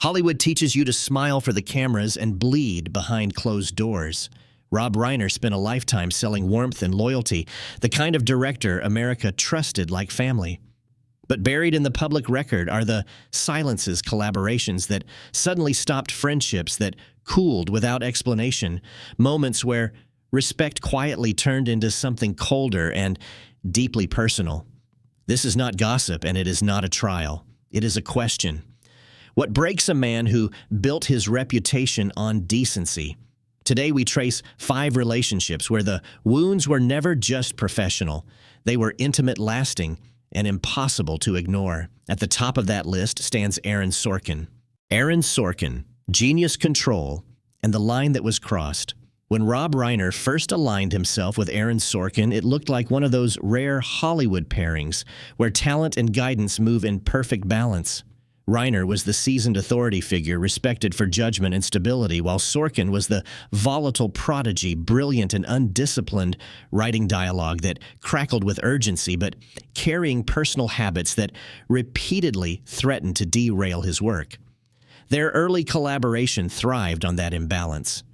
Hollywood teaches you to smile for the cameras and bleed behind closed doors. Rob Reiner spent a lifetime selling warmth and loyalty, the kind of director America trusted like family. But buried in the public record are the silences, collaborations that suddenly stopped friendships, that cooled without explanation, moments where respect quietly turned into something colder and deeply personal. This is not gossip, and it is not a trial. It is a question. What breaks a man who built his reputation on decency? Today we trace 5 relationships where the wounds were never just professional. They were intimate, lasting, and impossible to ignore. At the top of that list stands Aaron Sorkin. Aaron Sorkin, genius, control, and the line that was crossed. When Rob Reiner first aligned himself with Aaron Sorkin, it looked like one of those rare Hollywood pairings where talent and guidance move in perfect balance. Reiner was the seasoned authority figure, respected for judgment and stability, while Sorkin was the volatile prodigy, brilliant and undisciplined, writing dialogue that crackled with urgency, but carrying personal habits that repeatedly threatened to derail his work. Their early collaboration thrived on that imbalance.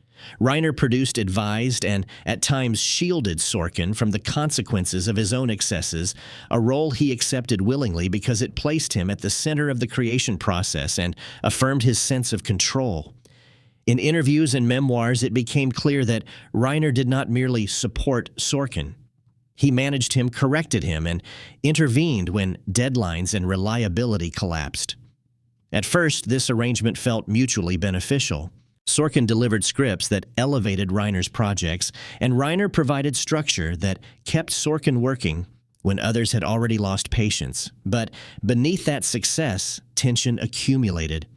Reiner produced, advised, and at times shielded Sorkin from the consequences of his own excesses, a role he accepted willingly because it placed him at the center of the creation process and affirmed his sense of control. In interviews and memoirs, it became clear that Reiner did not merely support Sorkin. He managed him, corrected him, and intervened when deadlines and reliability collapsed. At first, this arrangement felt mutually beneficial. Sorkin delivered scripts that elevated Reiner's projects, and Reiner provided structure that kept Sorkin working when others had already lost patience. But beneath that success, tension accumulated.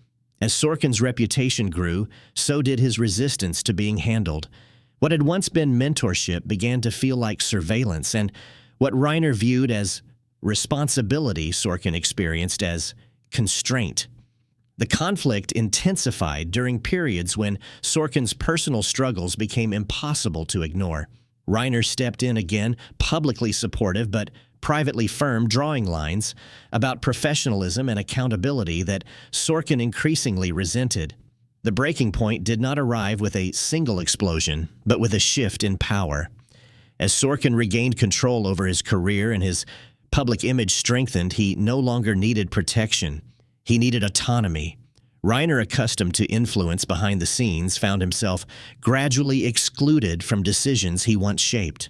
As Sorkin's reputation grew, so did his resistance to being handled. What had once been mentorship began to feel like surveillance, and what Reiner viewed as responsibility, Sorkin experienced as constraint. The conflict intensified during periods when Sorkin's personal struggles became impossible to ignore. Reiner stepped in again, publicly supportive but privately firm, drawing lines about professionalism and accountability that Sorkin increasingly resented. The breaking point did not arrive with a single explosion, but with a shift in power. As Sorkin regained control over his career and his public image strengthened, he no longer needed protection. He needed autonomy. Reiner, accustomed to influence behind the scenes, found himself gradually excluded from decisions he once shaped.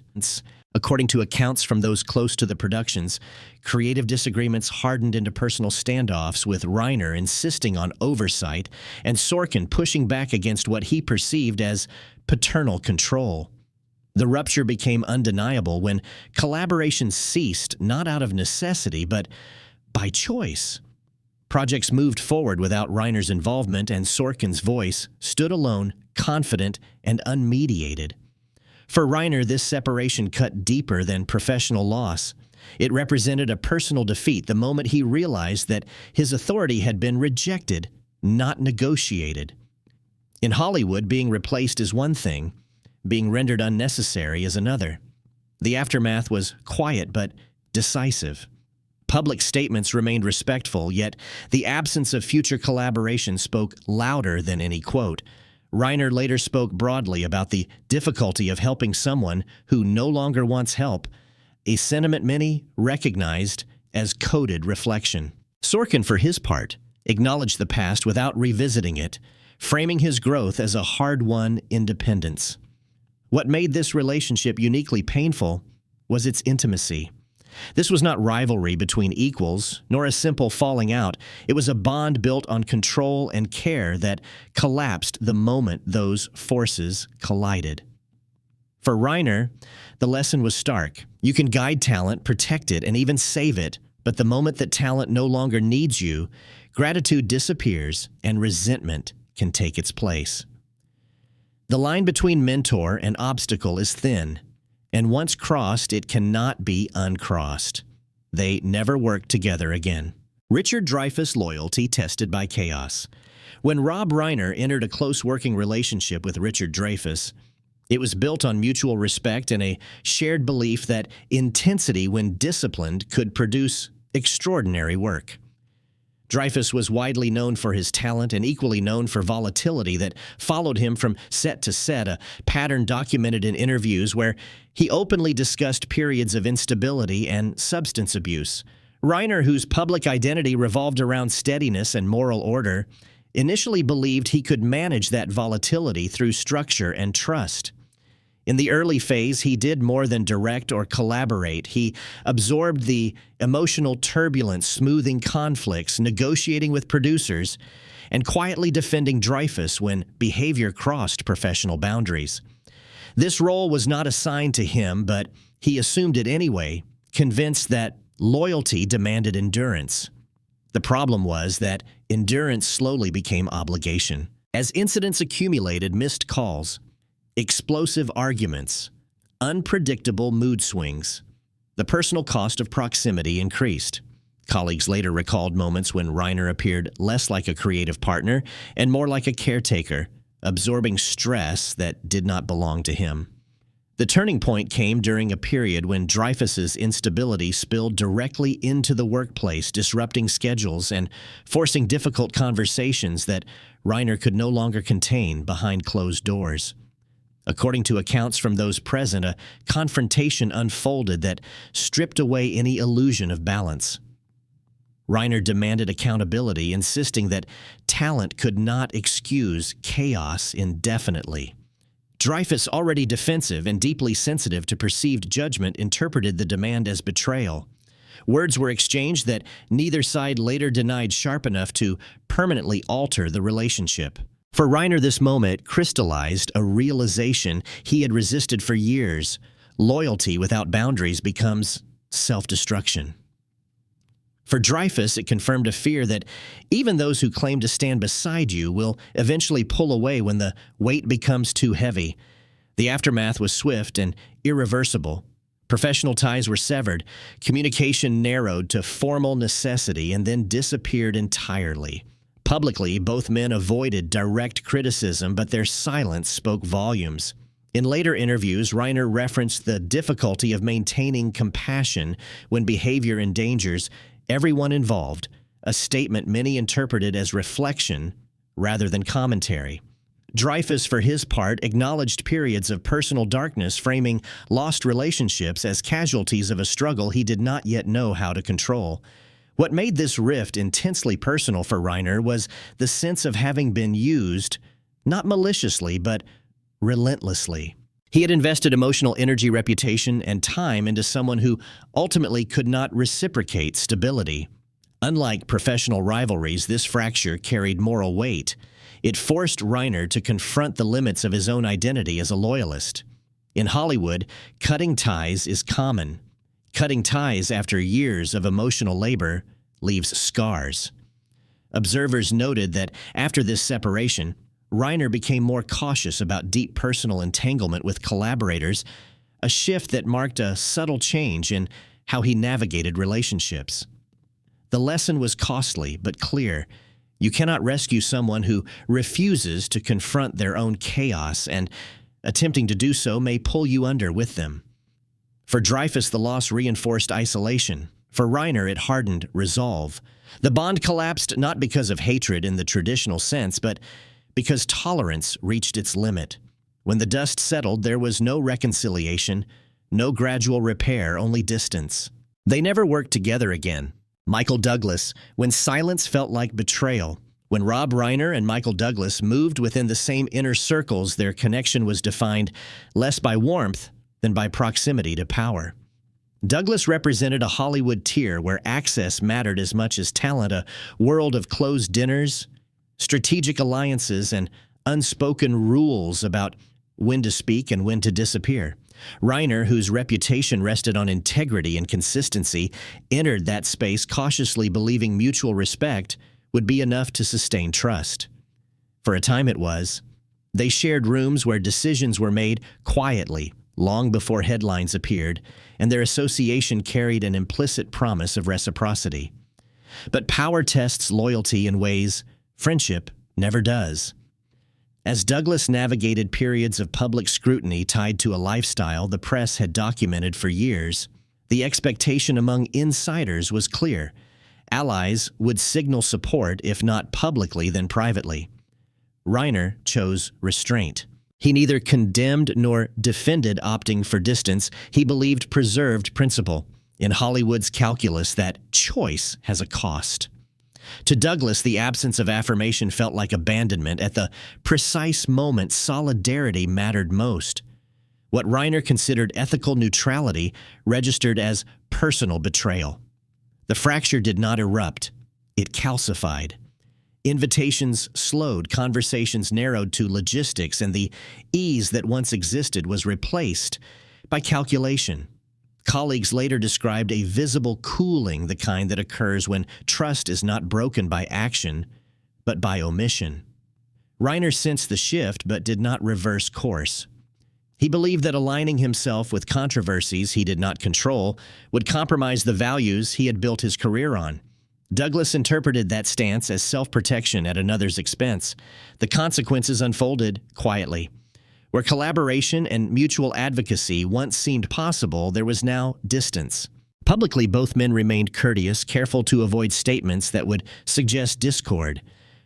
According to accounts from those close to the productions, creative disagreements hardened into personal standoffs, with Reiner insisting on oversight and Sorkin pushing back against what he perceived as paternal control. The rupture became undeniable when collaboration ceased, not out of necessity, but by choice. Projects moved forward without Reiner's involvement, and Sorkin's voice stood alone, confident and unmediated. For Reiner, this separation cut deeper than professional loss. It represented a personal defeat the moment he realized that his authority had been rejected, not negotiated. In Hollywood, being replaced is one thing, being rendered unnecessary is another. The aftermath was quiet but decisive. Public statements remained respectful, yet the absence of future collaboration spoke louder than any quote. Reiner later spoke broadly about the difficulty of helping someone who no longer wants help, a sentiment many recognized as coded reflection. Sorkin, for his part, acknowledged the past without revisiting it, framing his growth as a hard-won independence. What made this relationship uniquely painful was its intimacy. This was not rivalry between equals, nor a simple falling out. It was a bond built on control and care that collapsed the moment those forces collided. For Reiner, the lesson was stark. You can guide talent, protect it, and even save it, but the moment that talent no longer needs you, gratitude disappears and resentment can take its place. The line between mentor and obstacle is thin, and once crossed, it cannot be uncrossed. They never worked together again. Richard Dreyfuss loyalty tested by chaos. When Rob Reiner entered a close working relationship with Richard Dreyfuss, it was built on mutual respect and a shared belief that intensity, when disciplined, could produce extraordinary work. Dreyfuss was widely known for his talent and equally known for volatility that followed him from set to set, a pattern documented in interviews where he openly discussed periods of instability and substance abuse. Reiner, whose public identity revolved around steadiness and moral order, initially believed he could manage that volatility through structure and trust. In the early phase, he did more than direct or collaborate. He absorbed the emotional turbulence, smoothing conflicts, negotiating with producers, and quietly defending Dreyfuss when behavior crossed professional boundaries. This role was not assigned to him, but he assumed it anyway, convinced that loyalty demanded endurance. The problem was that endurance slowly became obligation. As incidents accumulated, missed calls, explosive arguments, unpredictable mood swings, the personal cost of proximity increased. Colleagues later recalled moments when Reiner appeared less like a creative partner and more like a caretaker, absorbing stress that did not belong to him. The turning point came during a period when Dreyfuss's instability spilled directly into the workplace, disrupting schedules and forcing difficult conversations that Reiner could no longer contain behind closed doors. According to accounts from those present, a confrontation unfolded that stripped away any illusion of balance. Reiner demanded accountability, insisting that talent could not excuse chaos indefinitely. Dreyfuss, already defensive and deeply sensitive to perceived judgment, interpreted the demand as betrayal. Words were exchanged that neither side later denied sharp enough to permanently alter the relationship. For Reiner, this moment crystallized a realization he had resisted for years. Loyalty without boundaries becomes self-destruction. For Dreyfuss, it confirmed a fear that even those who claim to stand beside you will eventually pull away when the weight becomes too heavy. The aftermath was swift and irreversible. Professional ties were severed, communication narrowed to formal necessity, and then disappeared entirely. Publicly, both men avoided direct criticism, but their silence spoke volumes. In later interviews, Reiner referenced the difficulty of maintaining compassion when behavior endangers everyone involved, a statement many interpreted as reflection rather than commentary. Dreyfuss, for his part, acknowledged periods of personal darkness, framing lost relationships as casualties of a struggle he did not yet know how to control. What made this rift intensely personal for Reiner was the sense of having been used, not maliciously, but relentlessly. He had invested emotional energy, reputation, and time into someone who ultimately could not reciprocate stability. Unlike professional rivalries, this fracture carried moral weight. It forced Reiner to confront the limits of his own identity as a loyalist. In Hollywood, cutting ties is common. Cutting ties after years of emotional labor leaves scars. Observers noted that after this separation, Reiner became more cautious about deep personal entanglement with collaborators, a shift that marked a subtle change in how he navigated relationships. The lesson was costly but clear. You cannot rescue someone who refuses to confront their own chaos, and attempting to do so may pull you under with them. For Dreyfuss, the loss reinforced isolation. For Reiner, it hardened resolve. The bond collapsed not because of hatred in the traditional sense, but because tolerance reached its limit. When the dust settled, there was no reconciliation, no gradual repair, only distance. They never worked together again. Michael Douglas, when silence felt like betrayal. When Rob Reiner and Michael Douglas moved within the same inner circles, their connection was defined less by warmth than by proximity to power. Douglas represented a Hollywood tier where access mattered as much as talent, a world of closed dinners, strategic alliances, and unspoken rules about when to speak and when to disappear. Reiner, whose reputation rested on integrity and consistency, entered that space cautiously believing mutual respect would be enough to sustain trust. For a time it was. They shared rooms where decisions were made quietly, long before headlines appeared, and their association carried an implicit promise of reciprocity. But power tests loyalty in ways friendship never does. As Douglas navigated periods of public scrutiny tied to a lifestyle the press had documented for years, the expectation among insiders was clear. Allies would signal support, if not publicly, then privately. Reiner chose restraint. He neither condemned nor defended opting for distance. He believed preserved principle. In Hollywood's calculus, that choice has a cost. To Douglas, the absence of affirmation felt like abandonment. At the precise moment, solidarity mattered most. What Reiner considered ethical neutrality registered as personal betrayal. The fracture did not erupt. It calcified. Invitations slowed, conversations narrowed to logistics, and the ease that once existed was replaced by calculation. Colleagues later described a visible cooling, the kind that occurs when trust is not broken by action, but by omission. Reiner sensed the shift, but did not reverse course. He believed that aligning himself with controversies he did not control would compromise the values he had built his career on. Douglas interpreted that stance as self-protection at another's expense. The consequences unfolded quietly. Where collaboration and mutual advocacy once seemed possible, there was now distance. Publicly, both men remained courteous, careful to avoid statements that would suggest discord.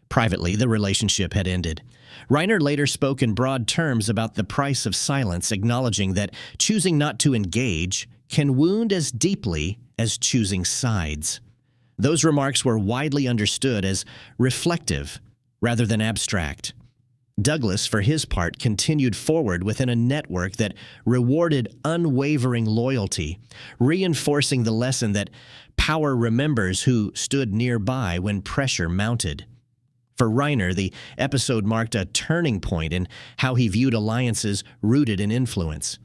Privately, the relationship had ended. Reiner later spoke in broad terms about the price of silence, acknowledging that choosing not to engage can wound as deeply as choosing sides. Those remarks were widely understood as reflective rather than abstract. Douglas, for his part, continued forward within a network that rewarded unwavering loyalty, reinforcing the lesson that power remembers who stood nearby when pressure mounted. For Reiner, the episode marked a turning point in how he viewed alliances rooted in influence.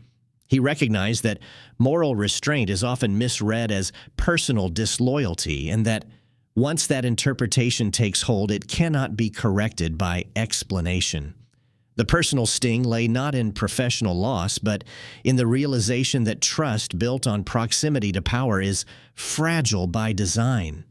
He recognized that moral restraint is often misread as personal disloyalty, and that once that interpretation takes hold, it cannot be corrected by explanation. The personal sting lay not in professional loss, but in the realization that trust built on proximity to power is fragile by design.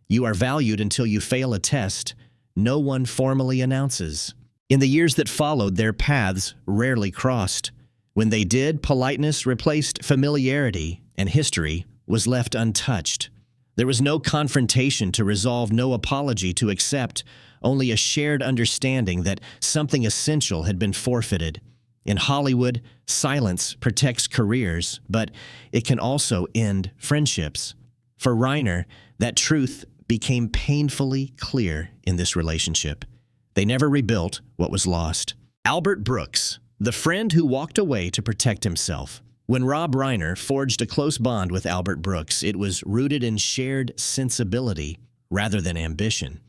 You are valued until you fail a test no one formally announces. In the years that followed, their paths rarely crossed. When they did, politeness replaced familiarity, and history was left untouched. There was no confrontation to resolve, no apology to accept, only a shared understanding that something essential had been forfeited. In Hollywood, silence protects careers, but it can also end friendships. For Reiner, that truth became painfully clear in this relationship. They never rebuilt what was lost. Albert Brooks, the friend who walked away to protect himself. When Rob Reiner forged a close bond with Albert Brooks, it was rooted in shared sensibility rather than ambition.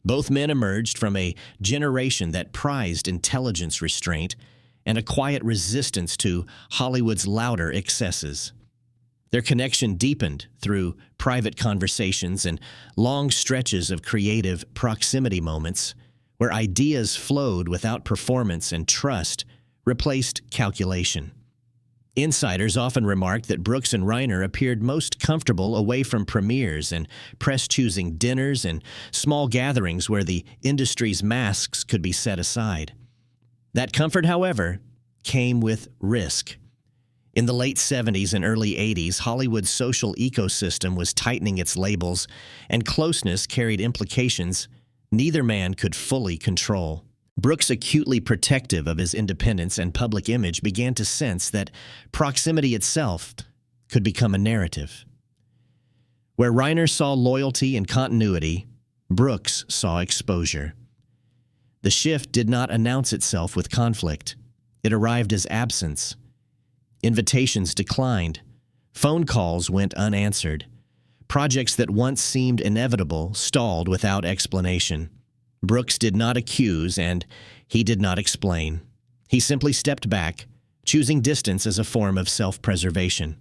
Both men emerged from a generation that prized intelligence restraint and a quiet resistance to Hollywood's louder excesses. Their connection deepened through private conversations and long stretches of creative proximity moments where ideas flowed without performance and trust replaced calculation. Insiders often remarked that Brooks and Reiner appeared most comfortable away from premieres and press-choosing dinners and small gatherings where the industry's masks could be set aside. That comfort, however, came with risk. In the late 70s and early 80s, Hollywood's social ecosystem was tightening its labels, and closeness carried implications neither man could fully control. Brooks, acutely protective of his independence and public image, began to sense that proximity itself could become a narrative. Where Reiner saw loyalty and continuity, Brooks saw exposure. The shift did not announce itself with conflict. It arrived as absence. Invitations declined. Phone calls went unanswered. Projects that once seemed inevitable stalled without explanation. Brooks did not accuse, and he did not explain. He simply stepped back, choosing distance as a form of self-preservation.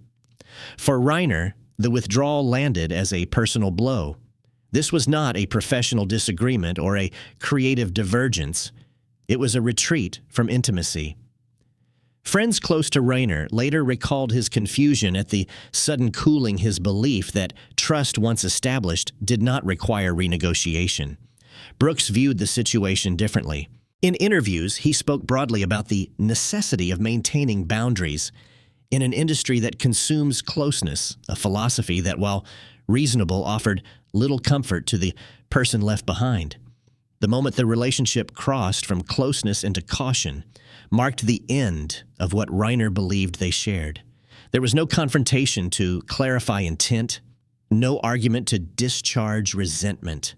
For Reiner, the withdrawal landed as a personal blow. This was not a professional disagreement or a creative divergence. It was a retreat from intimacy. Friends close to Reiner later recalled his confusion at the sudden cooling, his belief that trust once established did not require renegotiation. Brooks viewed the situation differently. In interviews, he spoke broadly about the necessity of maintaining boundaries in an industry that consumes closeness, a philosophy that, while reasonable, offered little comfort to the person left behind. The moment the relationship crossed from closeness into caution marked the end of what Reiner believed they shared. There was no confrontation to clarify intent, no argument to discharge resentment.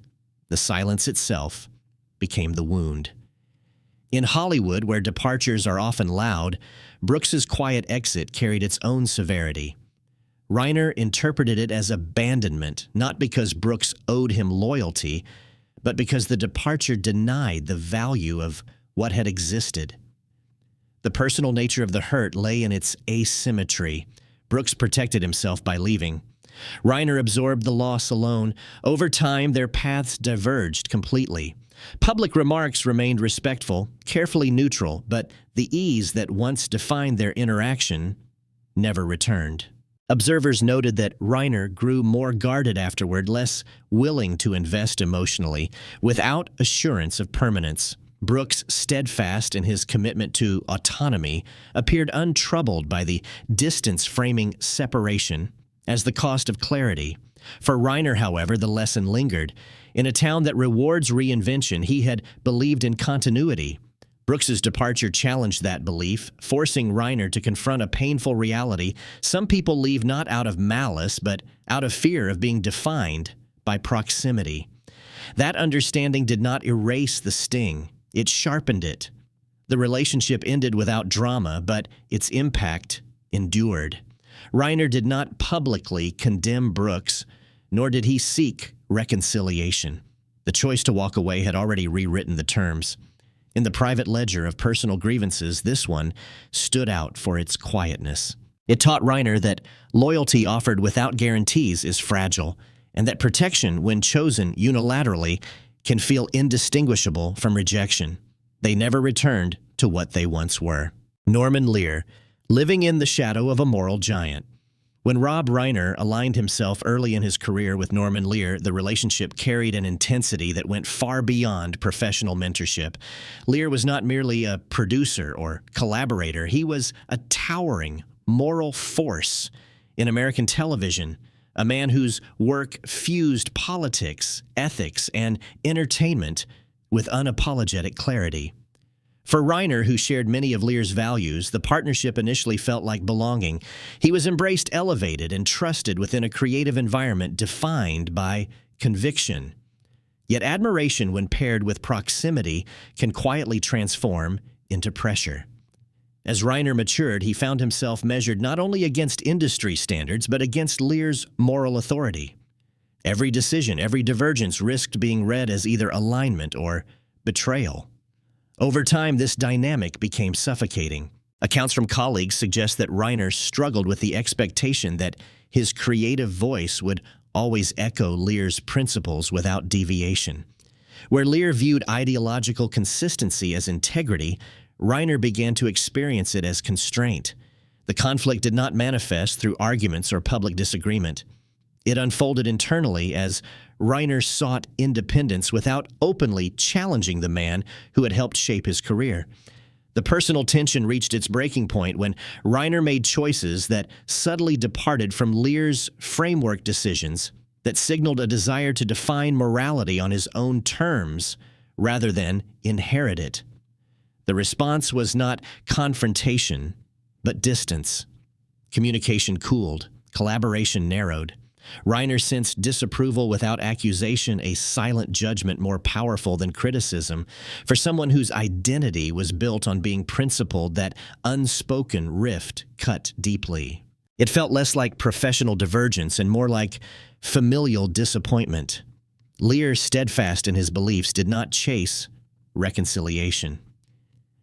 The silence itself became the wound. In Hollywood, where departures are often loud, Brooks's quiet exit carried its own severity. Reiner interpreted it as abandonment, not because Brooks owed him loyalty, but because the departure denied the value of what had existed. The personal nature of the hurt lay in its asymmetry. Brooks protected himself by leaving. Reiner absorbed the loss alone. Over time, their paths diverged completely. Public remarks remained respectful, carefully neutral, but the ease that once defined their interaction never returned. Observers noted that Reiner grew more guarded afterward, less willing to invest emotionally, without assurance of permanence. Brooks, steadfast in his commitment to autonomy, appeared untroubled by the distance framing separation as the cost of clarity. For Reiner, however, the lesson lingered. In a town that rewards reinvention, he had believed in continuity. Brooks's departure challenged that belief, forcing Reiner to confront a painful reality. Some people leave not out of malice, but out of fear of being defined by proximity. That understanding did not erase the sting. It sharpened it. The relationship ended without drama, but its impact endured. Reiner did not publicly condemn Brooks, nor did he seek reconciliation. The choice to walk away had already rewritten the terms. In the private ledger of personal grievances, this one stood out for its quietness. It taught Reiner that loyalty offered without guarantees is fragile, and that protection, when chosen unilaterally, can feel indistinguishable from rejection. They never returned to what they once were. Norman Lear, living in the shadow of a moral giant. When Rob Reiner aligned himself early in his career with Norman Lear, the relationship carried an intensity that went far beyond professional mentorship. Lear was not merely a producer or collaborator. He was a towering moral force in American television, a man whose work fused politics, ethics, and entertainment with unapologetic clarity. For Reiner, who shared many of Lear's values, the partnership initially felt like belonging. He was embraced, elevated, and trusted within a creative environment defined by conviction. Yet admiration, when paired with proximity, can quietly transform into pressure. As Reiner matured, he found himself measured not only against industry standards, but against Lear's moral authority. Every decision, every divergence risked being read as either alignment or betrayal. Over time, this dynamic became suffocating. Accounts from colleagues suggest that Reiner struggled with the expectation that his creative voice would always echo Lear's principles without deviation. Where Lear viewed ideological consistency as integrity, Reiner began to experience it as constraint. The conflict did not manifest through arguments or public disagreement. It unfolded internally as Reiner sought independence without openly challenging the man who had helped shape his career. The personal tension reached its breaking point when Reiner made choices that subtly departed from Lear's framework decisions that signaled a desire to define morality on his own terms rather than inherit it. The response was not confrontation, but distance. Communication cooled, collaboration narrowed. Reiner sensed disapproval without accusation, a silent judgment more powerful than criticism. For someone whose identity was built on being principled, that unspoken rift cut deeply. It felt less like professional divergence and more like familial disappointment. Lear, steadfast in his beliefs, did not chase reconciliation.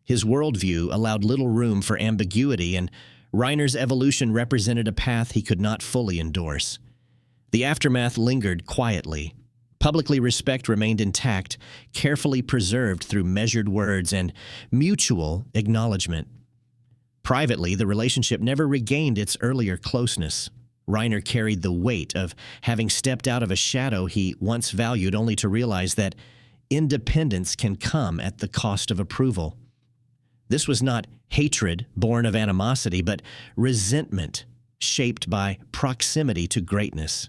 His worldview allowed little room for ambiguity, and Reiner's evolution represented a path he could not fully endorse. The aftermath lingered quietly. Publicly, respect remained intact, carefully preserved through measured words and mutual acknowledgement. Privately, the relationship never regained its earlier closeness. Reiner carried the weight of having stepped out of a shadow he once valued, only to realize that independence can come at the cost of approval. This was not hatred born of animosity, but resentment shaped by proximity to greatness.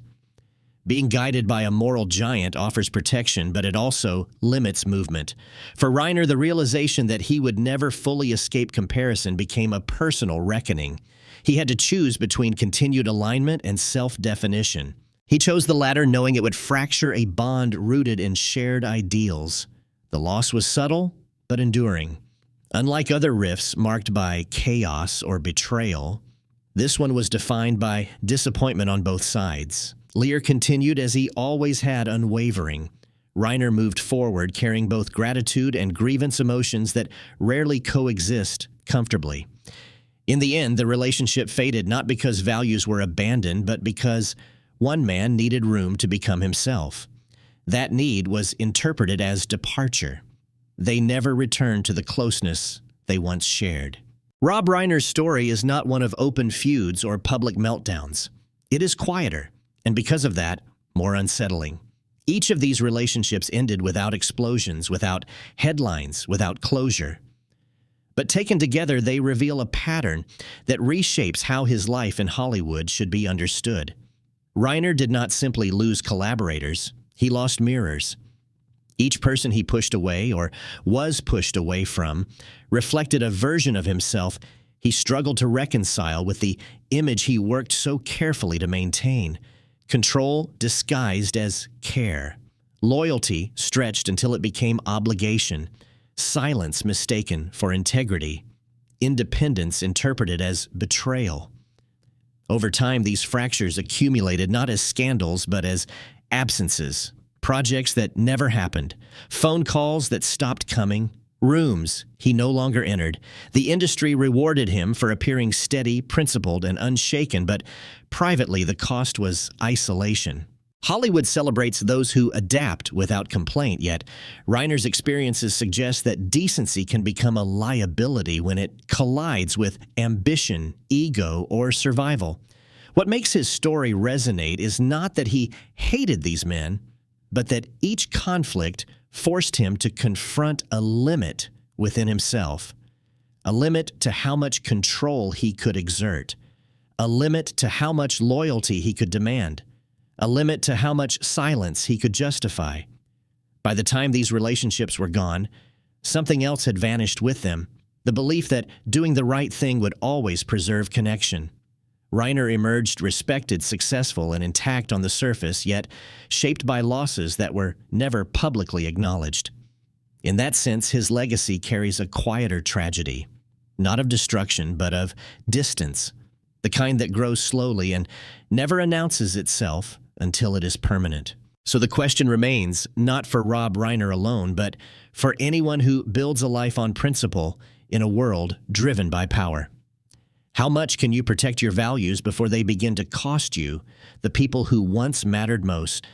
Being guided by a moral giant offers protection, but it also limits movement. For Reiner, the realization that he would never fully escape comparison became a personal reckoning. He had to choose between continued alignment and self-definition. He chose the latter, knowing it would fracture a bond rooted in shared ideals. The loss was subtle, but enduring. Unlike other rifts marked by chaos or betrayal, this one was defined by disappointment on both sides. Lear continued as he always had, unwavering. Reiner moved forward, carrying both gratitude and grievance emotions that rarely coexist comfortably. In the end, the relationship faded not because values were abandoned, but because one man needed room to become himself. That need was interpreted as departure. They never returned to the closeness they once shared. Rob Reiner's story is not one of open feuds or public meltdowns. It is quieter, and because of that, more unsettling. Each of these relationships ended without explosions, without headlines, without closure. But taken together, they reveal a pattern that reshapes how his life in Hollywood should be understood. Reiner did not simply lose collaborators, he lost mirrors. Each person he pushed away or was pushed away from reflected a version of himself he struggled to reconcile with the image he worked so carefully to maintain. Control disguised as care. Loyalty stretched until it became obligation. Silence mistaken for integrity. Independence interpreted as betrayal. Over time, these fractures accumulated not as scandals, but as absences. Projects that never happened. Phone calls that stopped coming. Rooms he no longer entered. The industry rewarded him for appearing steady, principled, and unshaken, but privately the cost was isolation. Hollywood celebrates those who adapt without complaint, yet Reiner's experiences suggest that decency can become a liability when it collides with ambition, ego, or survival. What makes his story resonate is not that he hated these men, but that each conflict forced him to confront a limit within himself, a limit to how much control he could exert, a limit to how much loyalty he could demand, a limit to how much silence he could justify. By the time these relationships were gone, something else had vanished with them, the belief that doing the right thing would always preserve connection. Reiner emerged respected, successful, and intact on the surface, yet shaped by losses that were never publicly acknowledged. In that sense, his legacy carries a quieter tragedy, not of destruction, but of distance, the kind that grows slowly and never announces itself until it is permanent. So the question remains, not for Rob Reiner alone, but for anyone who builds a life on principle in a world driven by power. How much can you protect your values before they begin to cost you the people who once mattered most?